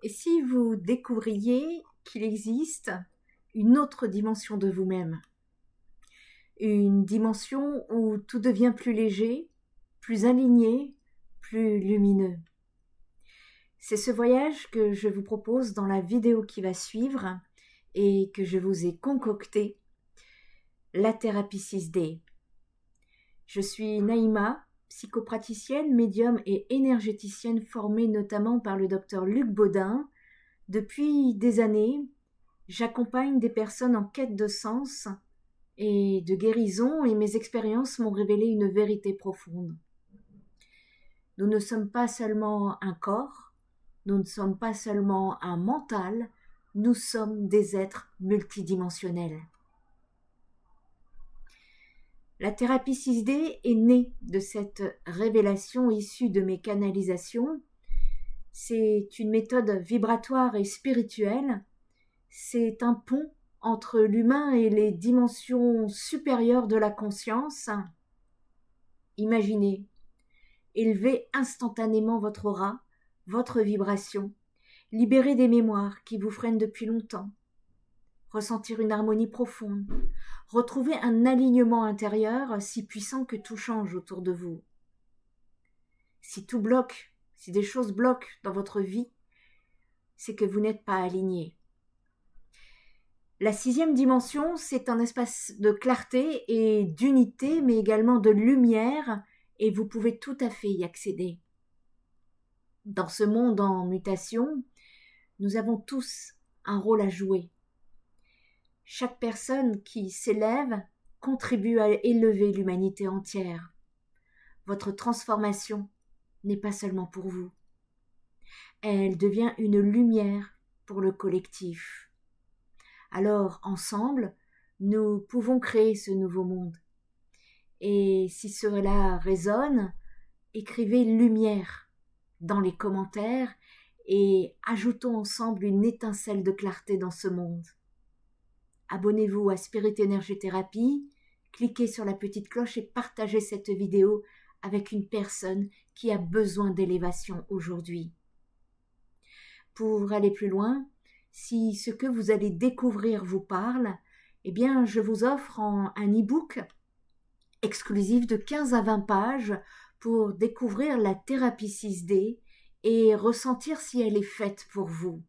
Et si vous découvriez qu'il existe une autre dimension de vous-même, une dimension où tout devient plus léger, plus aligné, plus lumineux. C'est ce voyage que je vous propose dans la vidéo qui va suivre et que je vous ai concocté, la thérapie 6D. Je suis Naïma, psychopraticienne, médium et énergéticienne formée notamment par le docteur Luc Baudin. Depuis des années, j'accompagne des personnes en quête de sens et de guérison, et mes expériences m'ont révélé une vérité profonde. Nous ne sommes pas seulement un corps, nous ne sommes pas seulement un mental, nous sommes des êtres multidimensionnels. La thérapie 6D est née de cette révélation issue de mes canalisations. C'est une méthode vibratoire et spirituelle. C'est un pont entre l'humain et les dimensions supérieures de la conscience. Imaginez, élevez instantanément votre aura, votre vibration, libérez des mémoires qui vous freinent depuis longtemps, ressentir une harmonie profonde, retrouver un alignement intérieur si puissant que tout change autour de vous. Si tout bloque, si des choses bloquent dans votre vie, c'est que vous n'êtes pas aligné. La 6e dimension, c'est un espace de clarté et d'unité, mais également de lumière, et vous pouvez tout à fait y accéder. Dans ce monde en mutation, nous avons tous un rôle à jouer. Chaque personne qui s'élève contribue à élever l'humanité entière. Votre transformation n'est pas seulement pour vous. Elle devient une lumière pour le collectif. Alors, ensemble, nous pouvons créer ce nouveau monde. Et si cela résonne, écrivez lumière dans les commentaires et ajoutons ensemble une étincelle de clarté dans ce monde. Abonnez-vous à Spirit Energy Therapy, cliquez sur la petite cloche et partagez cette vidéo avec une personne qui a besoin d'élévation aujourd'hui. Pour aller plus loin, si ce que vous allez découvrir vous parle, eh bien, je vous offre un e-book exclusif de 15 à 20 pages pour découvrir la thérapie 6D et ressentir si elle est faite pour vous.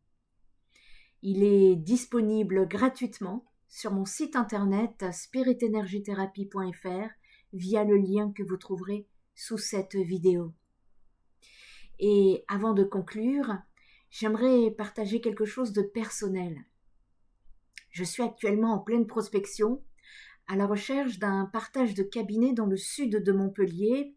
Il est disponible gratuitement sur mon site internet spiritenergytherapy.fr via le lien que vous trouverez sous cette vidéo. Et avant de conclure, j'aimerais partager quelque chose de personnel. Je suis actuellement en pleine prospection, à la recherche d'un partage de cabinet dans le sud de Montpellier,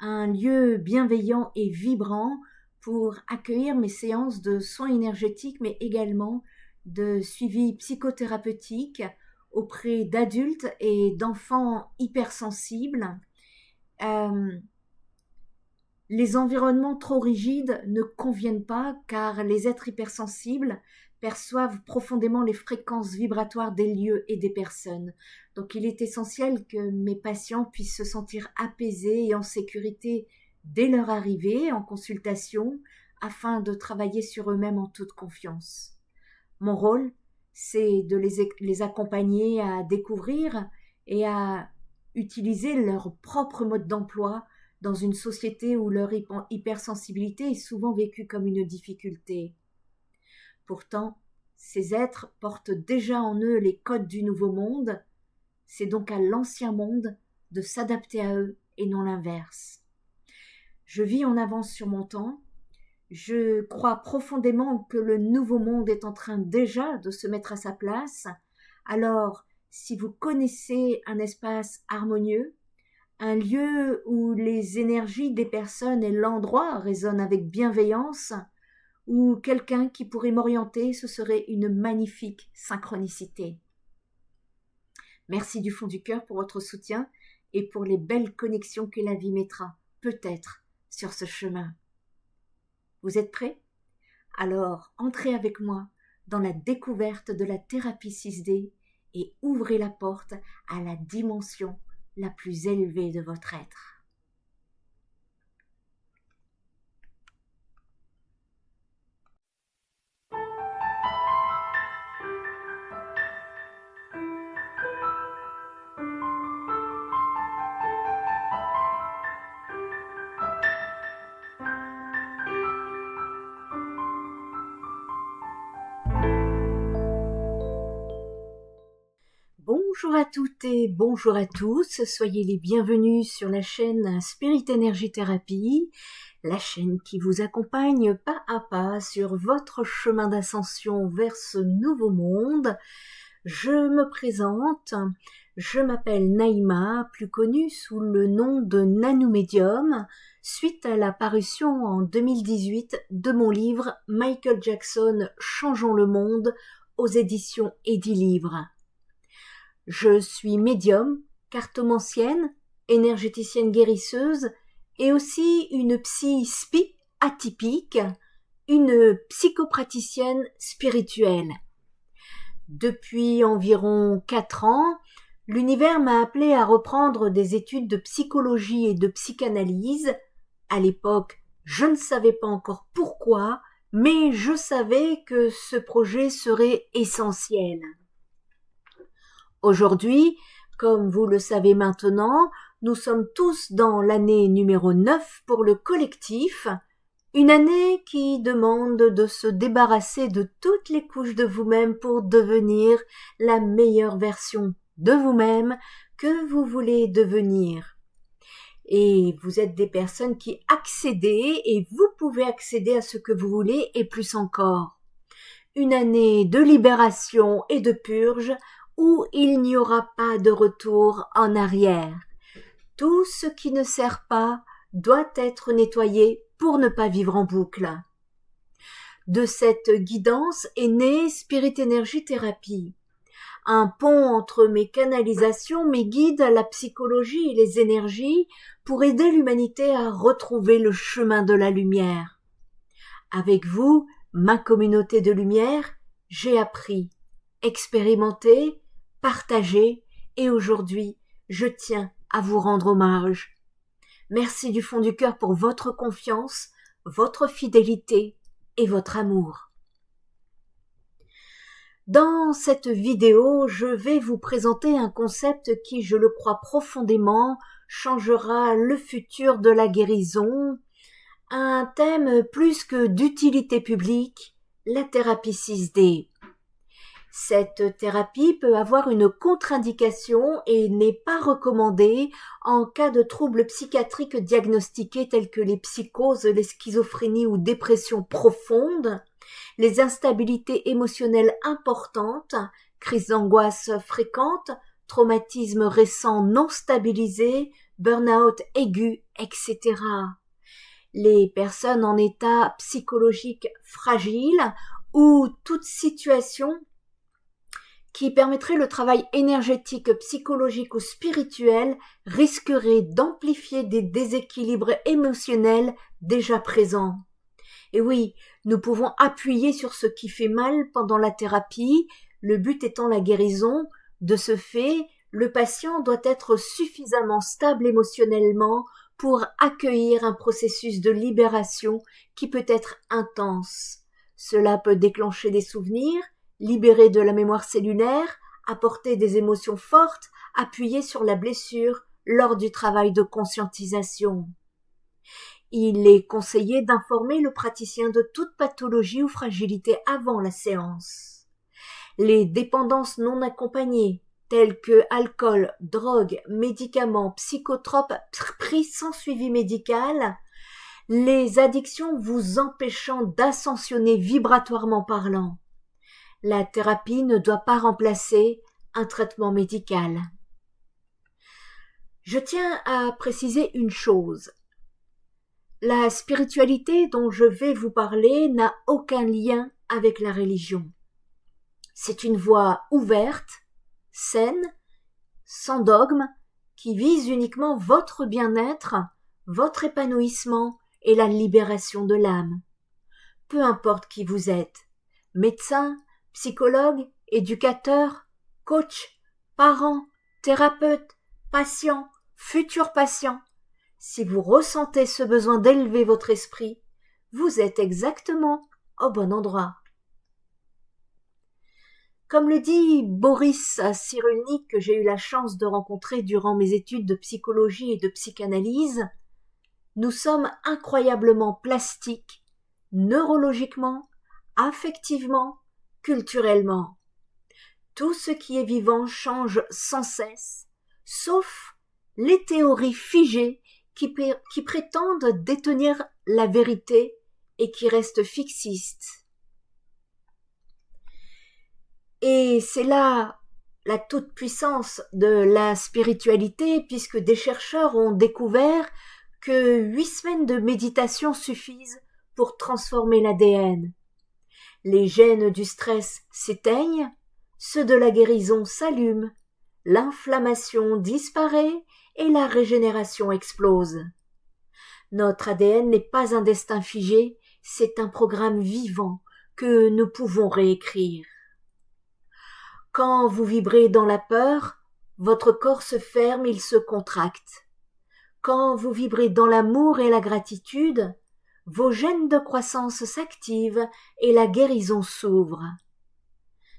un lieu bienveillant et vibrant pour accueillir mes séances de soins énergétiques, mais également de suivi psychothérapeutique auprès d'adultes et d'enfants hypersensibles. Les environnements trop rigides ne conviennent pas car les êtres hypersensibles perçoivent profondément les fréquences vibratoires des lieux et des personnes. Donc il est essentiel que mes patients puissent se sentir apaisés et en sécurité dès leur arrivée en consultation afin de travailler sur eux-mêmes en toute confiance. Mon rôle, c'est de les accompagner à découvrir et à utiliser leur propre mode d'emploi dans une société où leur hypersensibilité est souvent vécue comme une difficulté. Pourtant, ces êtres portent déjà en eux les codes du nouveau monde, c'est donc à l'ancien monde de s'adapter à eux et non l'inverse. Je vis en avance sur mon temps, je crois profondément que le nouveau monde est en train déjà de se mettre à sa place, alors si vous connaissez un espace harmonieux, un lieu où les énergies des personnes et l'endroit résonnent avec bienveillance, ou quelqu'un qui pourrait m'orienter, ce serait une magnifique synchronicité. Merci du fond du cœur pour votre soutien et pour les belles connexions que la vie mettra, peut-être, sur ce chemin. Vous êtes prêts ? Alors, entrez avec moi dans la découverte de la thérapie 6D et ouvrez la porte à la dimension la plus élevée de votre être. Bonjour à toutes et bonjour à tous, soyez les bienvenus sur la chaîne Spirit Energy Therapy, la chaîne qui vous accompagne pas à pas sur votre chemin d'ascension vers ce nouveau monde. Je me présente, je m'appelle Naïma, plus connue sous le nom de Nanou Medium, suite à la parution en 2018 de mon livre Michael Jackson, Changeons le monde aux éditions Edilivre. Je suis médium, cartomancienne, énergéticienne guérisseuse et aussi une psy atypique, une psychopraticienne spirituelle. Depuis environ 4 ans, l'univers m'a appelée à reprendre des études de psychologie et de psychanalyse. À l'époque, je ne savais pas encore pourquoi, mais je savais que ce projet serait essentiel. Aujourd'hui, comme vous le savez maintenant, nous sommes tous dans l'année numéro 9 pour le collectif, une année qui demande de se débarrasser de toutes les couches de vous-même pour devenir la meilleure version de vous-même que vous voulez devenir. Et vous êtes des personnes qui accédez et vous pouvez accéder à ce que vous voulez et plus encore. Une année de libération et de purge où il n'y aura pas de retour en arrière. Tout ce qui ne sert pas doit être nettoyé pour ne pas vivre en boucle. De cette guidance est née Spirit Energy Therapy, un pont entre mes canalisations, mes guides, la psychologie et les énergies pour aider l'humanité à retrouver le chemin de la lumière. Avec vous, ma communauté de lumière, j'ai appris, expérimenté, partagé et aujourd'hui, je tiens à vous rendre hommage. Merci du fond du cœur pour votre confiance, votre fidélité et votre amour. Dans cette vidéo, je vais vous présenter un concept qui, je le crois profondément, changera le futur de la guérison, un thème plus que d'utilité publique, la thérapie 6D. Cette thérapie peut avoir une contre-indication et n'est pas recommandée en cas de troubles psychiatriques diagnostiqués tels que les psychoses, les schizophrénies ou dépressions profondes, les instabilités émotionnelles importantes, crises d'angoisse fréquentes, traumatismes récents non stabilisés, burn-out aigu, etc. Les personnes en état psychologique fragile ou toute situation qui permettrait le travail énergétique, psychologique ou spirituel risquerait d'amplifier des déséquilibres émotionnels déjà présents. Et oui, nous pouvons appuyer sur ce qui fait mal pendant la thérapie, le but étant la guérison. De ce fait, le patient doit être suffisamment stable émotionnellement pour accueillir un processus de libération qui peut être intense. Cela peut déclencher des souvenirs, libérer de la mémoire cellulaire, apporter des émotions fortes, appuyer sur la blessure lors du travail de conscientisation. Il est conseillé d'informer le praticien de toute pathologie ou fragilité avant la séance. Les dépendances non accompagnées, telles que alcool, drogue, médicaments, psychotropes pris sans suivi médical, les addictions vous empêchant d'ascensionner vibratoirement parlant. La thérapie ne doit pas remplacer un traitement médical. Je tiens à préciser une chose. La spiritualité dont je vais vous parler n'a aucun lien avec la religion. C'est une voie ouverte, saine, sans dogme, qui vise uniquement votre bien-être, votre épanouissement et la libération de l'âme. Peu importe qui vous êtes, médecin, psychologue, éducateur, coach, parent, thérapeute, patient, futur patient, si vous ressentez ce besoin d'élever votre esprit, vous êtes exactement au bon endroit. Comme le dit Boris Cyrulnik, que j'ai eu la chance de rencontrer durant mes études de psychologie et de psychanalyse, nous sommes incroyablement plastiques, neurologiquement, affectivement, culturellement. Tout ce qui est vivant change sans cesse, sauf les théories figées qui prétendent détenir la vérité et qui restent fixistes. Et c'est là la toute-puissance de la spiritualité, puisque des chercheurs ont découvert que 8 semaines de méditation suffisent pour transformer l'ADN. Les gènes du stress s'éteignent, ceux de la guérison s'allument, l'inflammation disparaît et la régénération explose. Notre ADN n'est pas un destin figé, c'est un programme vivant que nous pouvons réécrire. Quand vous vibrez dans la peur, votre corps se ferme, il se contracte. Quand vous vibrez dans l'amour et la gratitude, vos gènes de croissance s'activent et la guérison s'ouvre.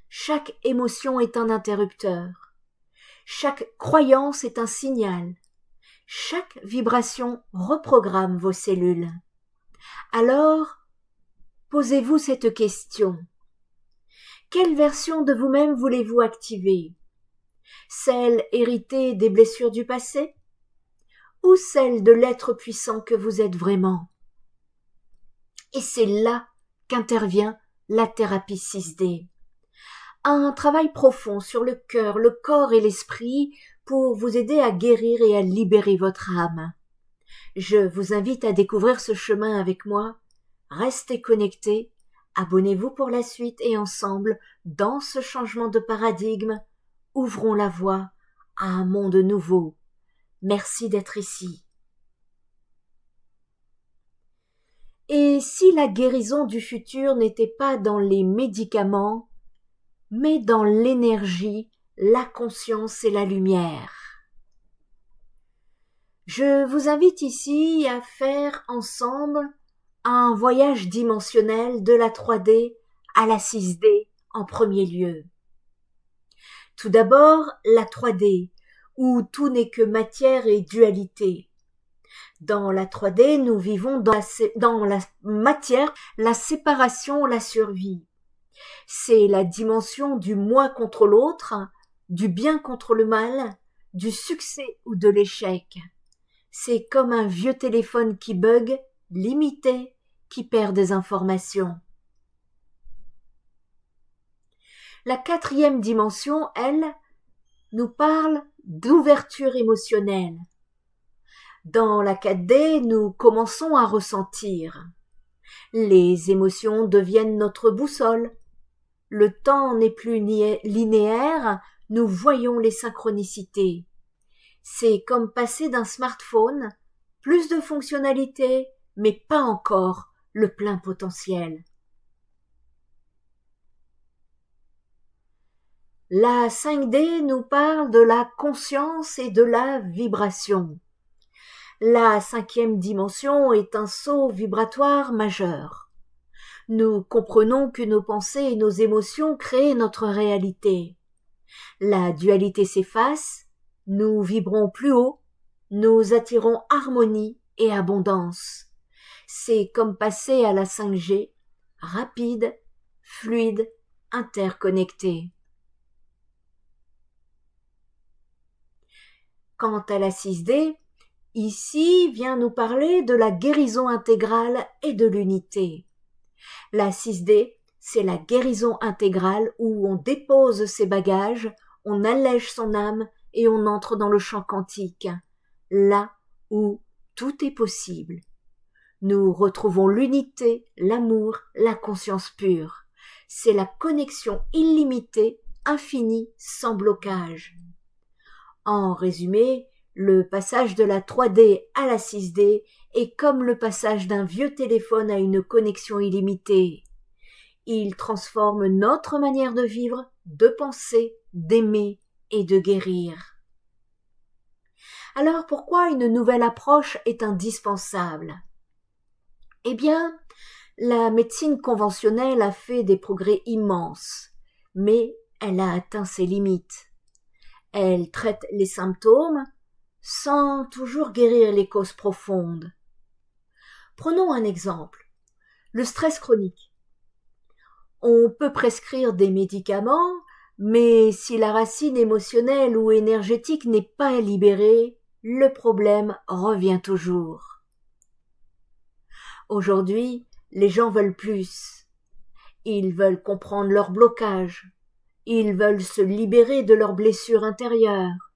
Chaque émotion est un interrupteur. Chaque croyance est un signal. Chaque vibration reprogramme vos cellules. Alors, posez-vous cette question. Quelle version de vous-même voulez-vous activer? Celle héritée des blessures du passé? Ou celle de l'être puissant que vous êtes vraiment? Et c'est là qu'intervient la thérapie 6D. Un travail profond sur le cœur, le corps et l'esprit pour vous aider à guérir et à libérer votre âme. Je vous invite à découvrir ce chemin avec moi. Restez connectés, abonnez-vous pour la suite et ensemble, dans ce changement de paradigme, ouvrons la voie à un monde nouveau. Merci d'être ici. Et si la guérison du futur n'était pas dans les médicaments, mais dans l'énergie, la conscience et la lumière? Je vous invite ici à faire ensemble un voyage dimensionnel de la 3D à la 6D en premier lieu. Tout d'abord, la 3D, où tout n'est que matière et dualité. Dans la 3D, nous vivons dans la matière, la séparation, la survie. C'est la dimension du moi contre l'autre, du bien contre le mal, du succès ou de l'échec. C'est comme un vieux téléphone qui bug, limité, qui perd des informations. La 4e dimension, elle, nous parle d'ouverture émotionnelle. Dans la 4D, nous commençons à ressentir. Les émotions deviennent notre boussole. Le temps n'est plus linéaire, nous voyons les synchronicités. C'est comme passer d'un smartphone, plus de fonctionnalités, mais pas encore le plein potentiel. La 5D nous parle de la conscience et de la vibration. La 5e dimension est un saut vibratoire majeur. Nous comprenons que nos pensées et nos émotions créent notre réalité. La dualité s'efface, nous vibrons plus haut, nous attirons harmonie et abondance. C'est comme passer à la 5G, rapide, fluide, interconnecté. Quant à la 6D, ici vient nous parler de la guérison intégrale et de l'unité. La 6D, c'est la guérison intégrale où on dépose ses bagages, on allège son âme et on entre dans le champ quantique, là où tout est possible. Nous retrouvons l'unité, l'amour, la conscience pure. C'est la connexion illimitée, infinie, sans blocage. En résumé, le passage de la 3D à la 6D est comme le passage d'un vieux téléphone à une connexion illimitée. Il transforme notre manière de vivre, de penser, d'aimer et de guérir. Alors pourquoi une nouvelle approche est indispensable? Eh bien, la médecine conventionnelle a fait des progrès immenses, mais elle a atteint ses limites. Elle traite les symptômes sans toujours guérir les causes profondes. Prenons un exemple, le stress chronique. On peut prescrire des médicaments Mais si la racine émotionnelle ou énergétique n'est pas libérée, le problème revient toujours. Aujourd'hui, les gens veulent plus. Ils veulent comprendre leurs blocages. Ils veulent se libérer de leurs blessures intérieures.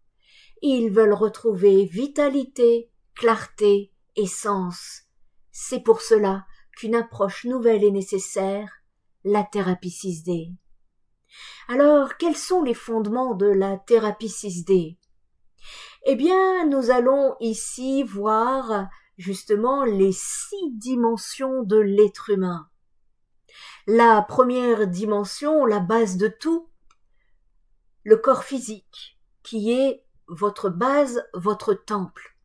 Ils veulent retrouver vitalité, clarté et sens. C'est pour cela qu'une approche nouvelle est nécessaire, la thérapie 6D. Alors, quels sont les fondements de la thérapie 6D? Eh bien, nous allons ici voir justement les 6 dimensions de l'être humain. La première dimension, la base de tout, le corps physique, qui est votre base, votre temple.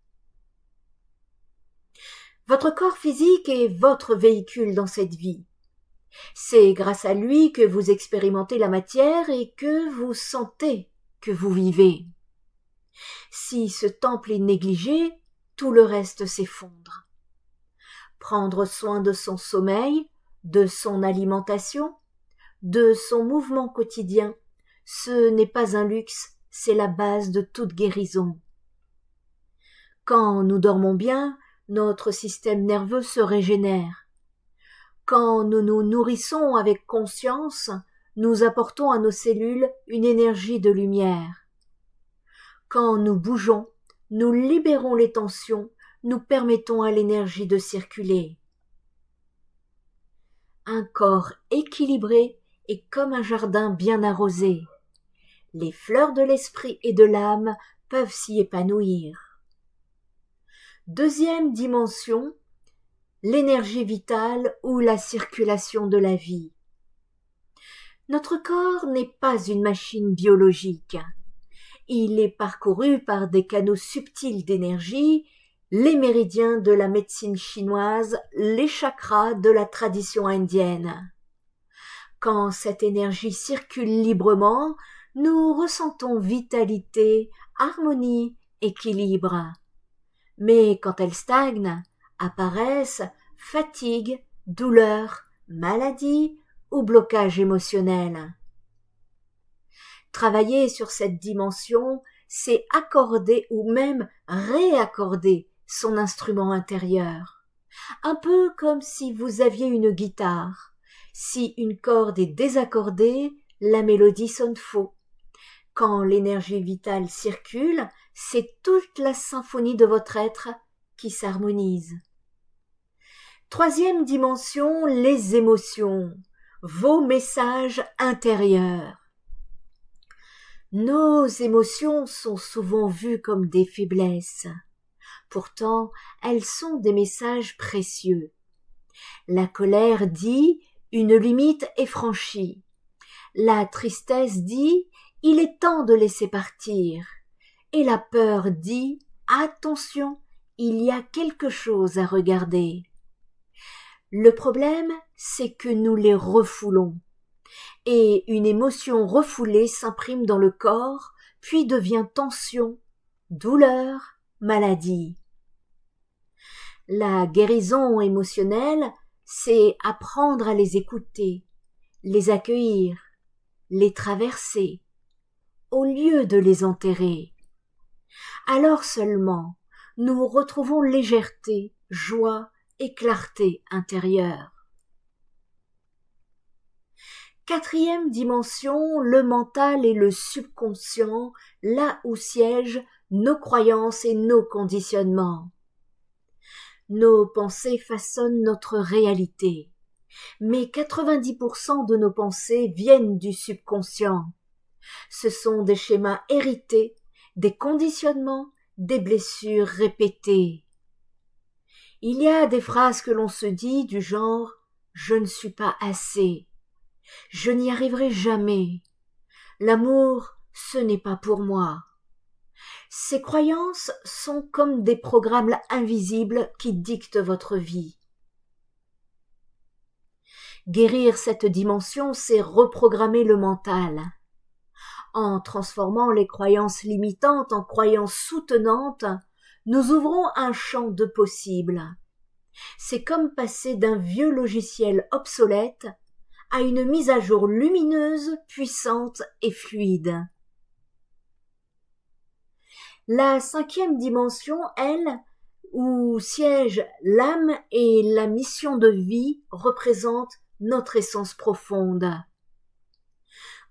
Votre corps physique est votre véhicule dans cette vie. C'est grâce à lui que vous expérimentez la matière et que vous sentez que vous vivez. Si ce temple est négligé, tout le reste s'effondre. Prendre soin de son sommeil, de son alimentation, de son mouvement quotidien, ce n'est pas un luxe, c'est la base de toute guérison. Quand nous dormons bien, notre système nerveux se régénère. Quand nous nous nourrissons avec conscience, nous apportons à nos cellules une énergie de lumière. Quand nous bougeons, nous libérons les tensions, nous permettons à l'énergie de circuler. Un corps équilibré est comme un jardin bien arrosé. Les fleurs de l'esprit et de l'âme peuvent s'y épanouir. Deuxième dimension, l'énergie vitale ou la circulation de la vie. Notre corps n'est pas une machine biologique. Il est parcouru par des canaux subtils d'énergie, les méridiens de la médecine chinoise, les chakras de la tradition indienne. Quand cette énergie circule librement, nous ressentons vitalité, harmonie, équilibre. Mais quand elle stagne, apparaissent fatigue, douleur, maladie ou blocage émotionnel. Travailler sur cette dimension, c'est accorder ou même réaccorder son instrument intérieur. Un peu comme si vous aviez une guitare. Si une corde est désaccordée, la mélodie sonne faux. Quand l'énergie vitale circule, c'est toute la symphonie de votre être qui s'harmonise. Troisième dimension, les émotions, vos messages intérieurs. Nos émotions sont souvent vues comme des faiblesses. Pourtant, elles sont des messages précieux. La colère dit « une limite est franchie ». La tristesse dit « il est temps de laisser partir ». Et la peur dit « attention, il y a quelque chose à regarder ». Le problème, c'est que nous les refoulons. Et une émotion refoulée s'imprime dans le corps, puis devient tension, douleur, maladie. La guérison émotionnelle, c'est apprendre à les écouter, les accueillir, les traverser, au lieu de les enterrer. Alors seulement, nous retrouvons légèreté, joie et clarté intérieure. Quatrième dimension, le mental et le subconscient, là où siègent nos croyances et nos conditionnements. Nos pensées façonnent notre réalité, mais 90% de nos pensées viennent du subconscient. Ce sont des schémas hérités, des conditionnements, des blessures répétées. Il y a des phrases que l'on se dit du genre « je ne suis pas assez ». Je n'y arriverai jamais. L'amour, ce n'est pas pour moi. Ces croyances sont comme des programmes invisibles qui dictent votre vie. Guérir cette dimension, c'est reprogrammer le mental. En transformant les croyances limitantes en croyances soutenantes, nous ouvrons un champ de possibles. C'est comme passer d'un vieux logiciel obsolète à une mise à jour lumineuse, puissante et fluide. La 5e dimension, elle, où siège l'âme et la mission de vie, représente notre essence profonde.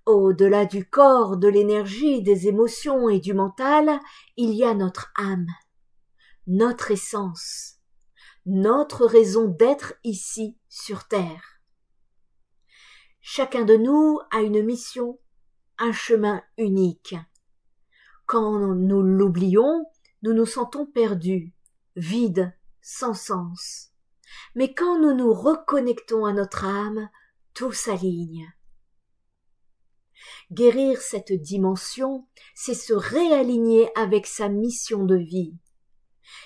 Au-delà du corps, de l'énergie, des émotions et du mental, il y a notre âme, notre essence, notre raison d'être ici sur Terre. Chacun de nous a une mission, un chemin unique. Quand nous l'oublions, nous nous sentons perdus, vides, sans sens. Mais quand nous nous reconnectons à notre âme, tout s'aligne. Guérir cette dimension, c'est se réaligner avec sa mission de vie.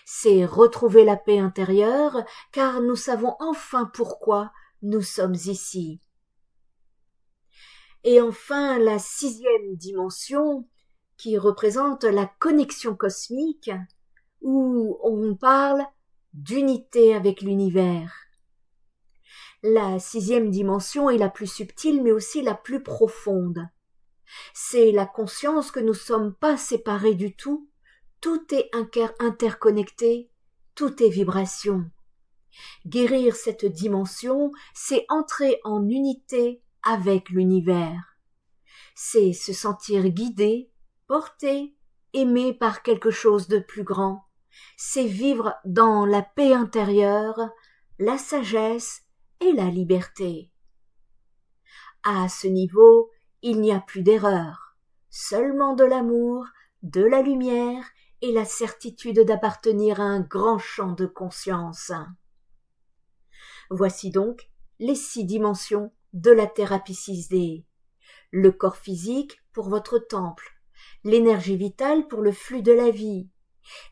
C'est retrouver la paix intérieure, car nous savons enfin pourquoi nous sommes ici. Et enfin, la 6e dimension, qui représente la connexion cosmique, où on parle d'unité avec l'univers. La 6e dimension est la plus subtile, mais aussi la plus profonde. C'est la conscience que nous ne sommes pas séparés du tout, tout est interconnecté, tout est vibration. Guérir cette dimension, c'est entrer en unité avec l'univers. C'est se sentir guidé, porté, aimé par quelque chose de plus grand. C'est vivre dans la paix intérieure, la sagesse et la liberté. À ce niveau, il n'y a plus d'erreur, seulement de l'amour, de la lumière et la certitude d'appartenir à un grand champ de conscience. Voici donc les 6 dimensions de la thérapie 6D. Le corps physique pour votre temple, l'énergie vitale pour le flux de la vie,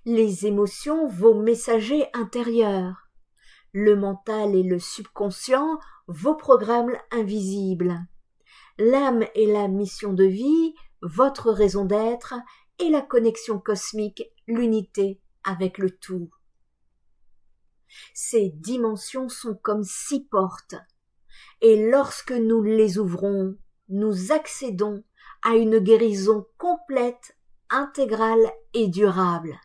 les émotions vos messagers intérieurs, le mental et le subconscient vos programmes invisibles, l'âme et la mission de vie, votre raison d'être et la connexion cosmique, l'unité avec le tout. Ces dimensions sont comme 6 portes, et lorsque nous les ouvrons, nous accédons à une guérison complète, intégrale et durable.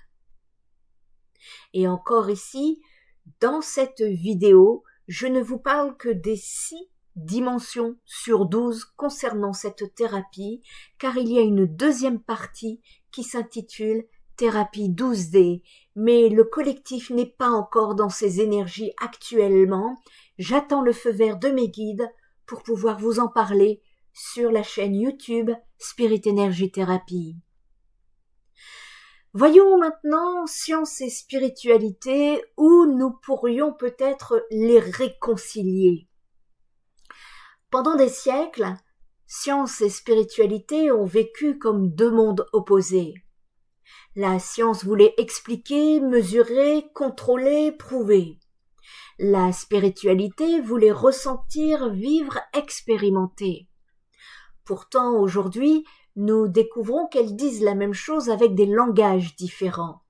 Et encore ici, dans cette vidéo, je ne vous parle que des 6 dimensions sur 12 concernant cette thérapie, car il y a une 2e partie qui s'intitule Thérapie 12D, mais le collectif n'est pas encore dans ses énergies actuellement. J'attends le feu vert de mes guides pour pouvoir vous en parler sur la chaîne YouTube Spirit Energy Therapy. Voyons maintenant science et spiritualité, où nous pourrions peut-être les réconcilier. Pendant des siècles, science et spiritualité ont vécu comme 2 mondes opposés. La science voulait expliquer, mesurer, contrôler, prouver. La spiritualité voulait ressentir, vivre, expérimenter. Pourtant, aujourd'hui, nous découvrons qu'elles disent la même chose avec des langages différents.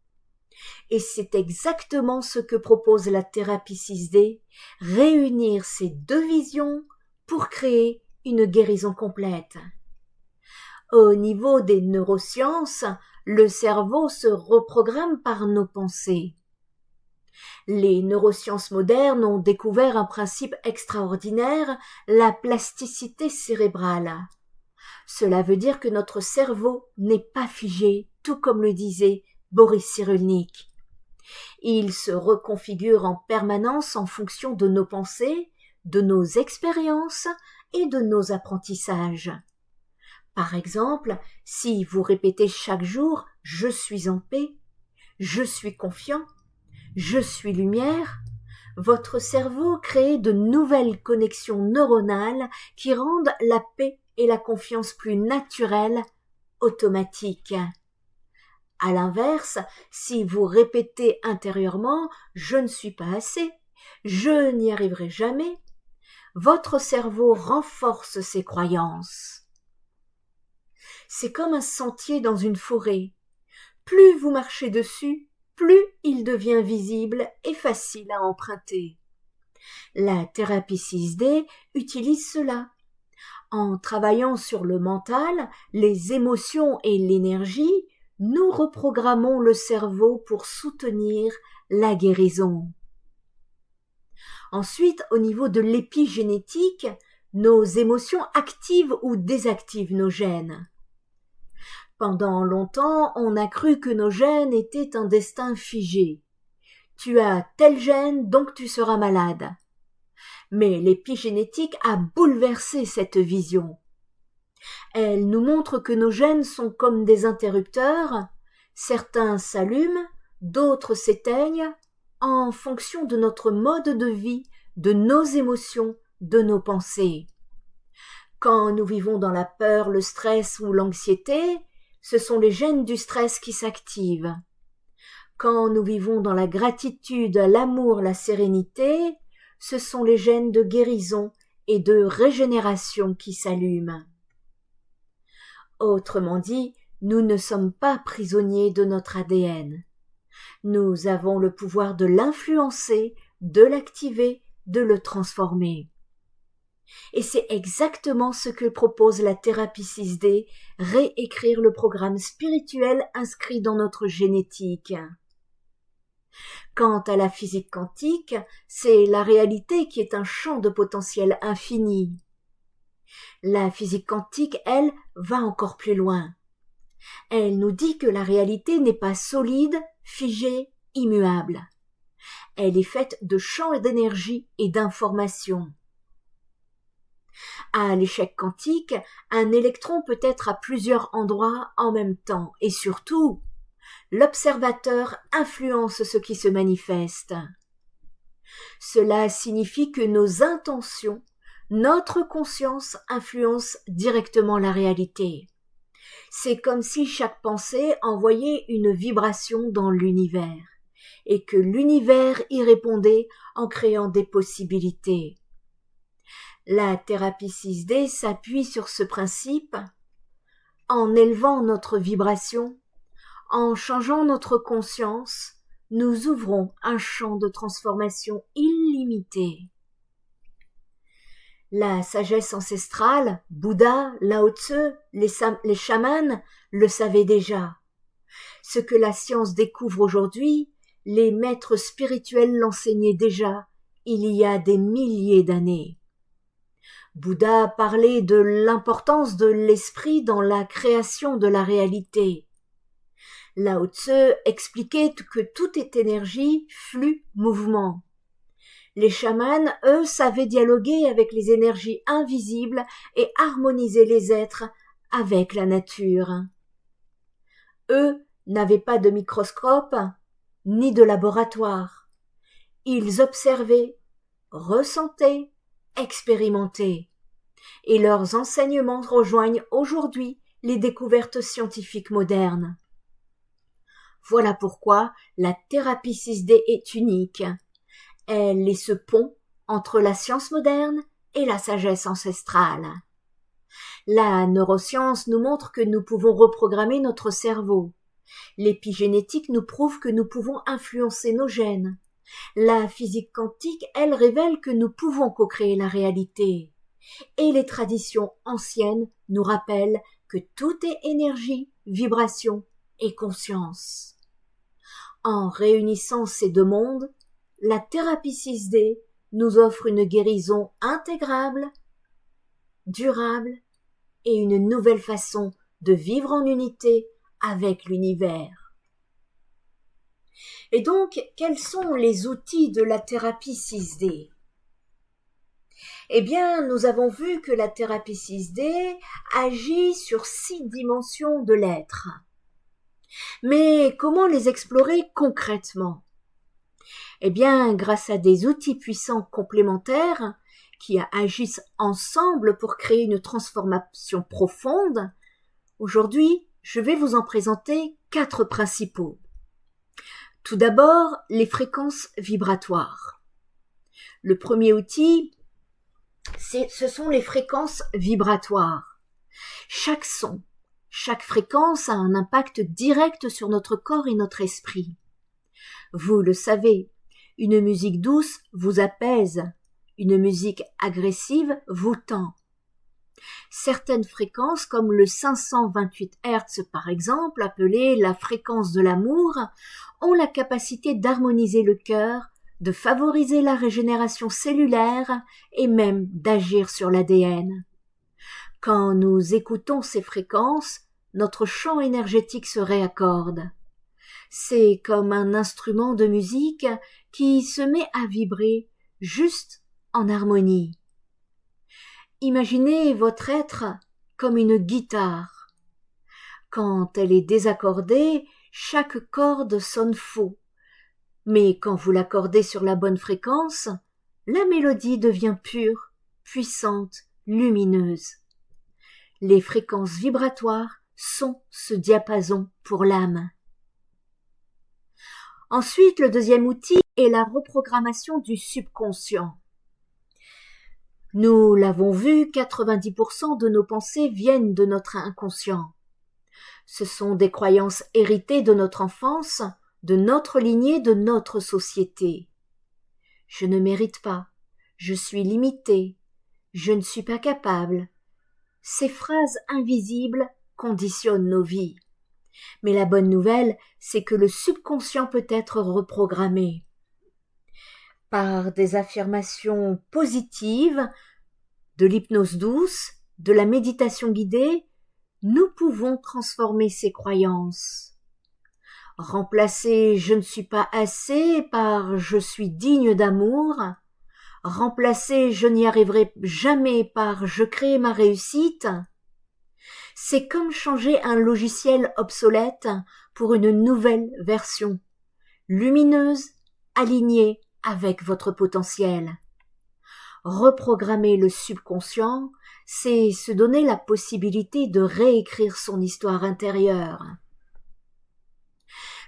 Et c'est exactement ce que propose la thérapie 6D, réunir ces 2 visions pour créer une guérison complète. Au niveau des neurosciences, le cerveau se reprogramme par nos pensées. Les neurosciences modernes ont découvert un principe extraordinaire, la plasticité cérébrale. Cela veut dire que notre cerveau n'est pas figé, tout comme le disait Boris Cyrulnik. Il se reconfigure en permanence en fonction de nos pensées, de nos expériences et de nos apprentissages. Par exemple, si vous répétez chaque jour « je suis en paix »,« je suis confiant »,« je suis lumière », votre cerveau crée de nouvelles connexions neuronales qui rendent la paix et la confiance plus naturelles, automatiques. À l'inverse, si vous répétez intérieurement « je ne suis pas assez »,« je n'y arriverai jamais », votre cerveau renforce ses croyances. C'est comme un sentier dans une forêt. Plus vous marchez dessus, plus il devient visible et facile à emprunter. La thérapie 6D utilise cela. En travaillant sur le mental, les émotions et l'énergie, nous reprogrammons le cerveau pour soutenir la guérison. Ensuite, au niveau de l'épigénétique, nos émotions activent ou désactivent nos gènes. Pendant longtemps, on a cru que nos gènes étaient un destin figé. Tu as tel gène, donc tu seras malade. Mais l'épigénétique a bouleversé cette vision. Elle nous montre que nos gènes sont comme des interrupteurs, certains s'allument, d'autres s'éteignent, en fonction de notre mode de vie, de nos émotions, de nos pensées. Quand nous vivons dans la peur, le stress ou l'anxiété, ce sont les gènes du stress qui s'activent. Quand nous vivons dans la gratitude, l'amour, la sérénité, ce sont les gènes de guérison et de régénération qui s'allument. Autrement dit, nous ne sommes pas prisonniers de notre ADN. Nous avons le pouvoir de l'influencer, de l'activer, de le transformer. Et c'est exactement ce que propose la thérapie 6D, réécrire le programme spirituel inscrit dans notre génétique. Quant à la physique quantique, c'est la réalité qui est un champ de potentiel infini. La physique quantique, elle, va encore plus loin. Elle nous dit que la réalité n'est pas solide, figée, immuable. Elle est faite de champs d'énergie et d'informations. À l'échec quantique, un électron peut être à plusieurs endroits en même temps et surtout, l'observateur influence ce qui se manifeste. Cela signifie que nos intentions, notre conscience influence directement la réalité. C'est comme si chaque pensée envoyait une vibration dans l'univers et que l'univers y répondait en créant des possibilités. La thérapie 6D s'appuie sur ce principe en élevant notre vibration, en changeant notre conscience, nous ouvrons un champ de transformation illimité. La sagesse ancestrale, Bouddha, Lao Tse, les chamans le savaient déjà. Ce que la science découvre aujourd'hui, les maîtres spirituels l'enseignaient déjà il y a des milliers d'années. Bouddha parlait de l'importance de l'esprit dans la création de la réalité. Lao Tse expliquait que tout est énergie, flux, mouvement. Les chamans, eux, savaient dialoguer avec les énergies invisibles et harmoniser les êtres avec la nature. Eux n'avaient pas de microscope ni de laboratoire. Ils observaient, ressentaient, expérimentaient. Et leurs enseignements rejoignent aujourd'hui les découvertes scientifiques modernes. Voilà pourquoi la thérapie 6D est unique. Elle est ce pont entre la science moderne et la sagesse ancestrale. La neuroscience nous montre que nous pouvons reprogrammer notre cerveau. L'épigénétique nous prouve que nous pouvons influencer nos gènes. La physique quantique, elle, révèle que nous pouvons co-créer la réalité. Et les traditions anciennes nous rappellent que tout est énergie, vibration et conscience. En réunissant ces deux mondes, la thérapie 6D nous offre une guérison intégrable, durable et une nouvelle façon de vivre en unité avec l'univers. Et donc, quels sont les outils de la thérapie 6D ? Eh bien, nous avons vu que la thérapie 6D agit sur 6 dimensions de l'être. Mais comment les explorer concrètement ? Eh bien, grâce à des outils puissants complémentaires qui agissent ensemble pour créer une transformation profonde, aujourd'hui, je vais vous en présenter 4 principaux. Tout d'abord, les fréquences vibratoires. Le premier outil, ce sont les fréquences vibratoires. Chaque son, chaque fréquence a un impact direct sur notre corps et notre esprit. Vous le savez, Une musique douce vous apaise. Une musique agressive vous tend. Certaines fréquences, comme le 528 Hz par exemple, appelée la fréquence de l'amour, ont la capacité d'harmoniser le cœur, de favoriser la régénération cellulaire et même d'agir sur l'ADN. Quand nous écoutons ces fréquences, notre champ énergétique se réaccorde. C'est comme un instrument de musique qui se met à vibrer juste en harmonie. Imaginez votre être comme une guitare. Quand elle est désaccordée, chaque corde sonne faux. Mais quand vous l'accordez sur la bonne fréquence, la mélodie devient pure, puissante, lumineuse. Les fréquences vibratoires sont ce diapason pour l'âme. Ensuite, le deuxième outil est la reprogrammation du subconscient. Nous l'avons vu, 90% de nos pensées viennent de notre inconscient. Ce sont des croyances héritées de notre enfance, de notre lignée, de notre société. Je ne mérite pas, je suis limité, je ne suis pas capable. Ces phrases invisibles conditionnent nos vies. Mais la bonne nouvelle, c'est que le subconscient peut être reprogrammé. Par des affirmations positives, de l'hypnose douce, de la méditation guidée, nous pouvons transformer ces croyances. Remplacer « je ne suis pas assez » par « je suis digne d'amour », remplacer « je n'y arriverai jamais » par « je crée ma réussite », c'est comme changer un logiciel obsolète pour une nouvelle version, lumineuse, alignée avec votre potentiel. Reprogrammer le subconscient, c'est se donner la possibilité de réécrire son histoire intérieure.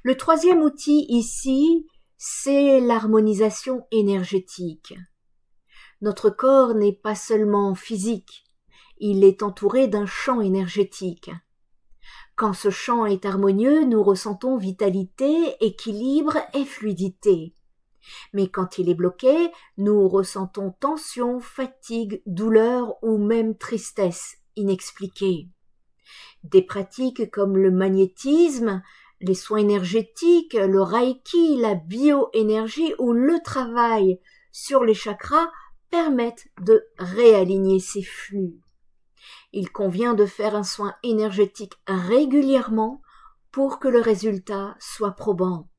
Le troisième outil ici, c'est l'harmonisation énergétique. Notre corps n'est pas seulement physique, il est entouré d'un champ énergétique. Quand ce champ est harmonieux, nous ressentons vitalité, équilibre et fluidité. Mais quand il est bloqué, nous ressentons tension, fatigue, douleur ou même tristesse inexpliquée. Des pratiques comme le magnétisme, les soins énergétiques, le reiki, la bioénergie ou le travail sur les chakras permettent de réaligner ces flux. Il convient de faire un soin énergétique régulièrement pour que le résultat soit probant.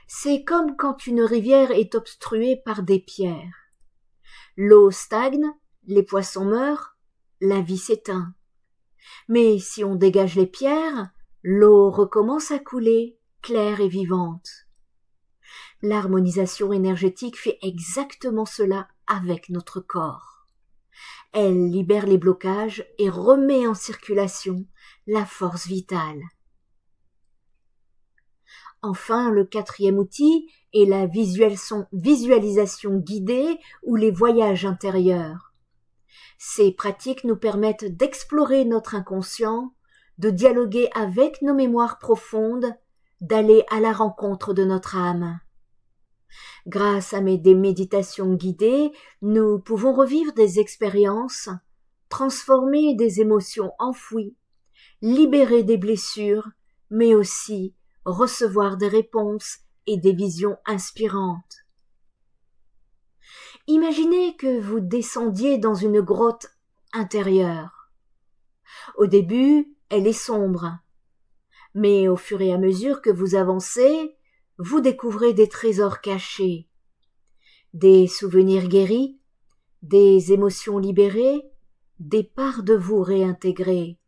C'est comme quand une rivière est obstruée par des pierres. L'eau stagne, les poissons meurent, la vie s'éteint. Mais si on dégage les pierres, l'eau recommence à couler, claire et vivante. L'harmonisation énergétique fait exactement cela avec notre corps. Elle libère les blocages et remet en circulation la force vitale. Enfin, le quatrième outil est la visualisation guidée ou les voyages intérieurs. Ces pratiques nous permettent d'explorer notre inconscient, de dialoguer avec nos mémoires profondes, d'aller à la rencontre de notre âme. Grâce à des méditations guidées, nous pouvons revivre des expériences, transformer des émotions enfouies, libérer des blessures, mais aussi recevoir des réponses et des visions inspirantes. Imaginez que vous descendiez dans une grotte intérieure. Au début, elle est sombre, mais au fur et à mesure que vous avancez, vous découvrez des trésors cachés, des souvenirs guéris, des émotions libérées, des parts de vous réintégrées.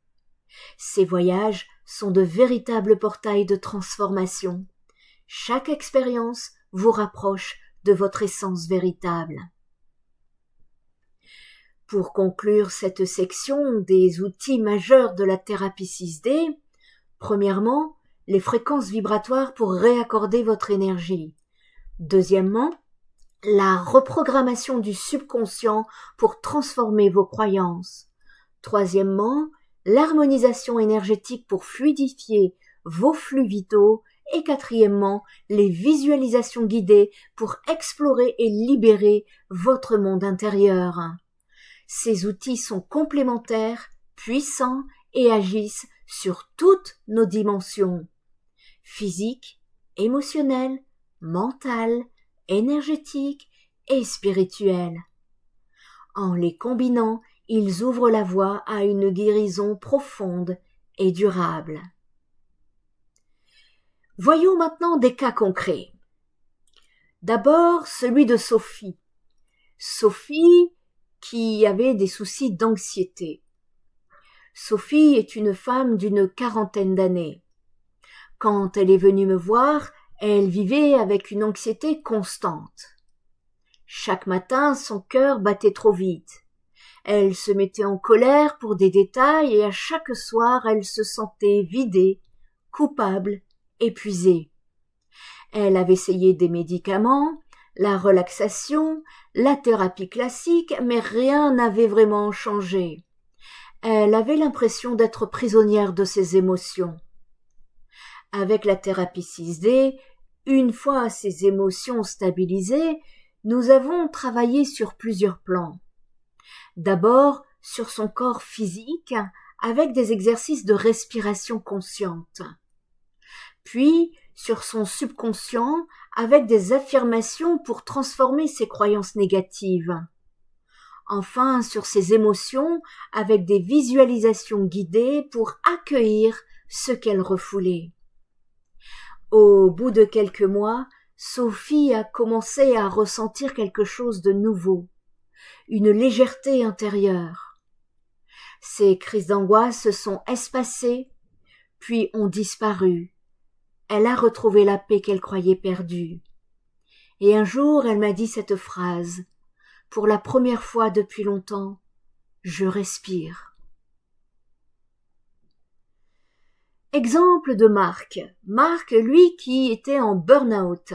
Ces voyages sont de véritables portails de transformation. Chaque expérience vous rapproche de votre essence véritable. Pour conclure cette section des outils majeurs de la thérapie 6D, premièrement, les fréquences vibratoires pour réaccorder votre énergie. Deuxièmement, la reprogrammation du subconscient pour transformer vos croyances. Troisièmement, l'harmonisation énergétique pour fluidifier vos flux vitaux. Et quatrièmement, les visualisations guidées pour explorer et libérer votre monde intérieur. Ces outils sont complémentaires, puissants et agissent sur toutes nos dimensions. Physique, émotionnelle, mentale, énergétique et spirituelle. En les combinant, ils ouvrent la voie à une guérison profonde et durable. Voyons maintenant des cas concrets. D'abord, celui de Sophie. Sophie qui avait des soucis d'anxiété. Sophie est une femme d'une 40aine d'années. Quand elle est venue me voir, elle vivait avec une anxiété constante. Chaque matin, son cœur battait trop vite. Elle se mettait en colère pour des détails et à chaque soir, elle se sentait vidée, coupable, épuisée. Elle avait essayé des médicaments, la relaxation, la thérapie classique, mais rien n'avait vraiment changé. Elle avait l'impression d'être prisonnière de ses émotions. Avec la thérapie 6D, une fois ses émotions stabilisées, nous avons travaillé sur plusieurs plans. D'abord, sur son corps physique, avec des exercices de respiration consciente. Puis, sur son subconscient, avec des affirmations pour transformer ses croyances négatives. Enfin, sur ses émotions, avec des visualisations guidées pour accueillir ce qu'elle refoulait. Au bout de quelques mois, Sophie a commencé à ressentir quelque chose de nouveau, une légèreté intérieure. Ses crises d'angoisse se sont espacées, puis ont disparu. Elle a retrouvé la paix qu'elle croyait perdue. Et un jour, elle m'a dit cette phrase, « Pour la première fois depuis longtemps, je respire. » Exemple de Marc. Marc, lui, qui était en burn-out.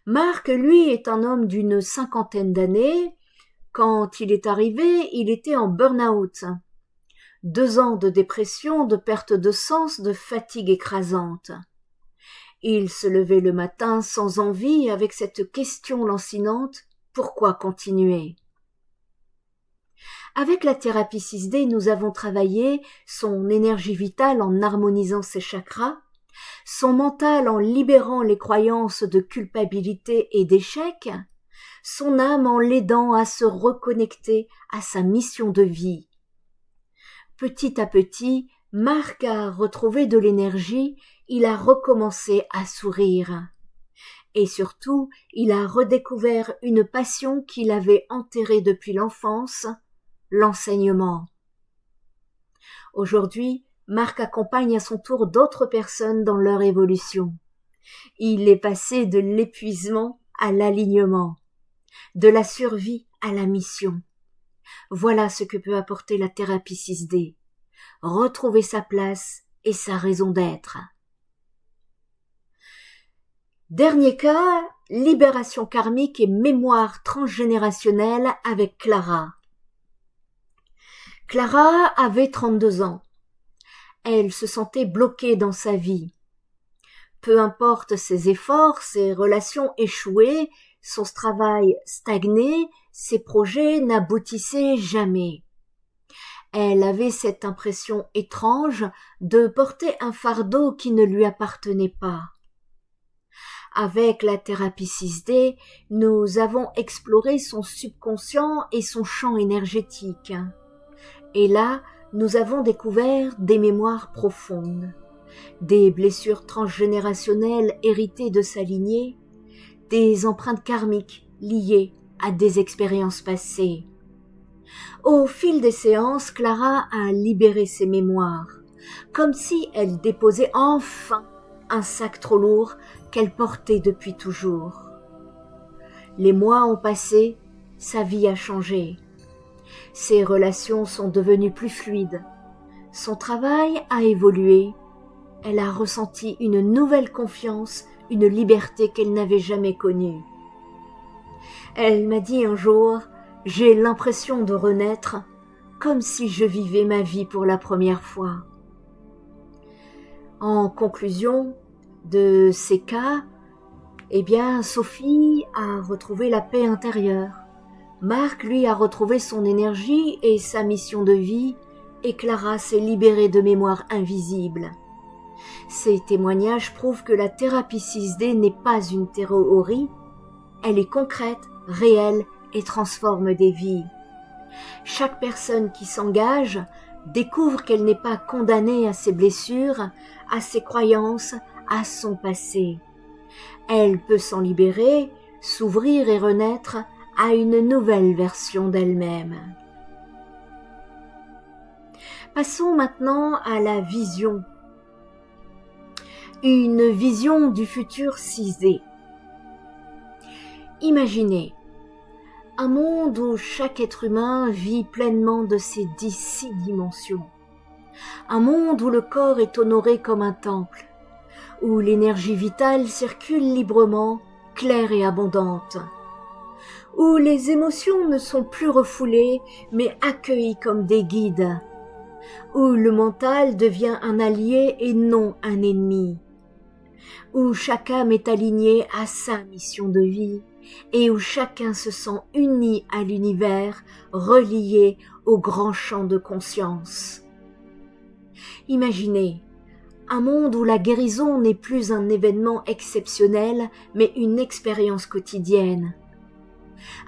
Marc, lui, est un homme d'une 50aine d'années. Quand il est arrivé, il était en burn-out. 2 ans de dépression, de perte de sens, de fatigue écrasante. Il se levait le matin sans envie avec cette question lancinante « Pourquoi continuer ?» Avec la thérapie 6D, nous avons travaillé son énergie vitale en harmonisant ses chakras, son mental en libérant les croyances de culpabilité et d'échec, son âme en l'aidant à se reconnecter à sa mission de vie. Petit à petit, Marc a retrouvé de l'énergie, il a recommencé à sourire. Et surtout, il a redécouvert une passion qu'il avait enterrée depuis l'enfance, l'enseignement. Aujourd'hui, Marc accompagne à son tour d'autres personnes dans leur évolution. Il est passé de l'épuisement à l'alignement, de la survie à la mission. Voilà ce que peut apporter la thérapie 6D. Retrouver sa place et sa raison d'être. Dernier cas, libération karmique et mémoire transgénérationnelle avec Clara. Clara avait 32 ans. Elle se sentait bloquée dans sa vie. Peu importe ses efforts, ses relations échouées, son travail stagné, ses projets n'aboutissaient jamais. Elle avait cette impression étrange de porter un fardeau qui ne lui appartenait pas. Avec la thérapie 6D, nous avons exploré son subconscient et son champ énergétique. Et là, nous avons découvert des mémoires profondes, des blessures transgénérationnelles héritées de sa lignée, des empreintes karmiques liées à des expériences passées. Au fil des séances, Clara a libéré ses mémoires, comme si elle déposait enfin un sac trop lourd qu'elle portait depuis toujours. Les mois ont passé, sa vie a changé. Ses relations sont devenues plus fluides. Son travail a évolué. Elle a ressenti une nouvelle confiance, une liberté qu'elle n'avait jamais connue. Elle m'a dit un jour, « J'ai l'impression de renaître, comme si je vivais ma vie pour la première fois. » En conclusion, de ces cas, eh bien, Sophie a retrouvé la paix intérieure. Marc, lui, a retrouvé son énergie et sa mission de vie, et Clara s'est libérée de mémoires invisibles. Ces témoignages prouvent que la thérapie 6D n'est pas une théorie, elle est concrète, réelle et transforme des vies. Chaque personne qui s'engage découvre qu'elle n'est pas condamnée à ses blessures, à ses croyances, à son passé. Elle peut s'en libérer, s'ouvrir et renaître à une nouvelle version d'elle-même. Passons maintenant à la vision. Une vision du futur 6D. Imaginez un monde où chaque être humain vit pleinement de ses 6 dimensions. Un monde où le corps est honoré comme un temple, où l'énergie vitale circule librement, claire et abondante, où les émotions ne sont plus refoulées, mais accueillies comme des guides, où le mental devient un allié et non un ennemi, où chaque âme est alignée à sa mission de vie, et où chacun se sent uni à l'univers, relié au grand champ de conscience. Imaginez un monde où la guérison n'est plus un événement exceptionnel, mais une expérience quotidienne.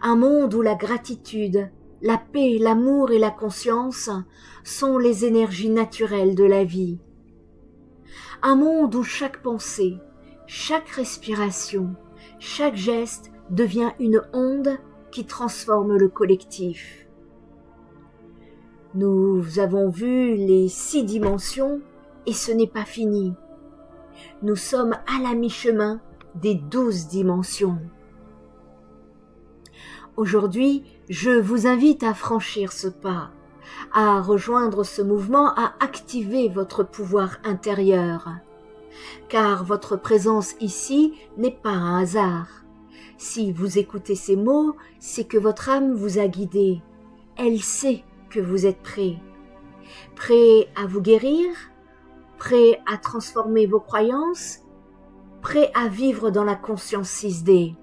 Un monde où la gratitude, la paix, l'amour et la conscience sont les énergies naturelles de la vie. Un monde où chaque pensée, chaque respiration, chaque geste devient une onde qui transforme le collectif. Nous avons vu les 6 dimensions et ce n'est pas fini. Nous sommes à la mi-chemin des 12 dimensions. Aujourd'hui, je vous invite à franchir ce pas, à rejoindre ce mouvement, à activer votre pouvoir intérieur. Car votre présence ici n'est pas un hasard. Si vous écoutez ces mots, c'est que votre âme vous a guidé. Elle sait que vous êtes prêt. Prêt à vous guérir, prêt à transformer vos croyances, prêt à vivre dans la conscience 6D.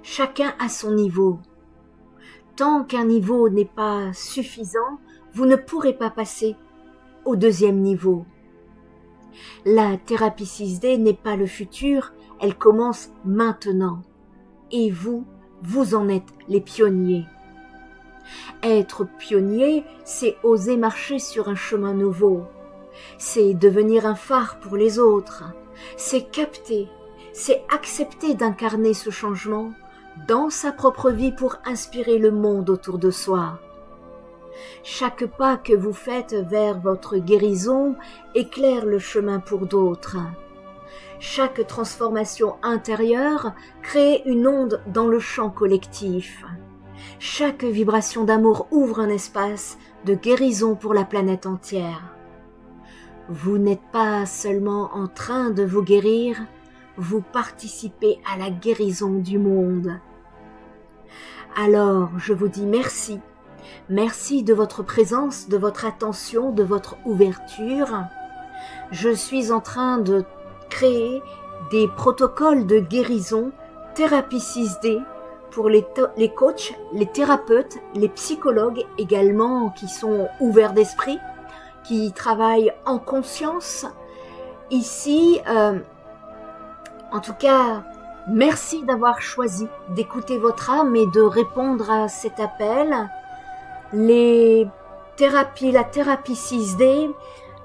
Chacun à son niveau. Tant qu'un niveau n'est pas suffisant, vous ne pourrez pas passer au 2e niveau. La thérapie 6D n'est pas le futur, elle commence maintenant. Et vous en êtes les pionniers. Être pionnier, c'est oser marcher sur un chemin nouveau. C'est devenir un phare pour les autres. C'est capter, c'est accepter d'incarner ce changement dans sa propre vie pour inspirer le monde autour de soi. Chaque pas que vous faites vers votre guérison éclaire le chemin pour d'autres. Chaque transformation intérieure crée une onde dans le champ collectif. Chaque vibration d'amour ouvre un espace de guérison pour la planète entière. Vous n'êtes pas seulement en train de vous guérir, vous participez à la guérison du monde. Alors, je vous dis merci. Merci de votre présence, de votre attention, de votre ouverture. Je suis en train de créer des protocoles de guérison, thérapie 6D, pour les coachs, les thérapeutes, les psychologues également qui sont ouverts d'esprit, qui travaillent en conscience. Ici, en tout cas, merci d'avoir choisi d'écouter votre âme et de répondre à cet appel. La thérapie 6D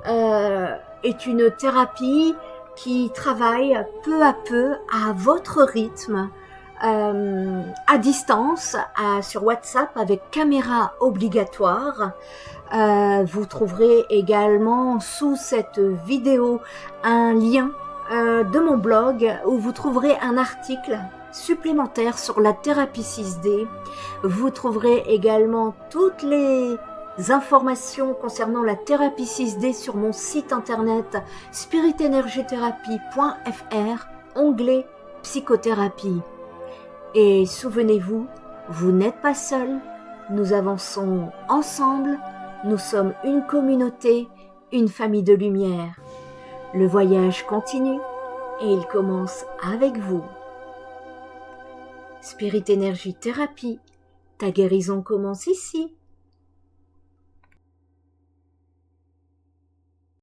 est une thérapie qui travaille peu à peu à votre rythme, à distance, sur WhatsApp avec caméra obligatoire. Vous trouverez également sous cette vidéo un lien de mon blog où vous trouverez un article supplémentaire sur la thérapie 6D. Vous trouverez également toutes les informations concernant la thérapie 6D sur mon site internet spiritenergiethérapie.fr, onglet psychothérapie. Et souvenez-vous, vous n'êtes pas seul, nous avançons ensemble, nous sommes une communauté, une famille de lumière. Le voyage continue et il commence avec vous. Spirit Energy Thérapie, ta guérison commence ici.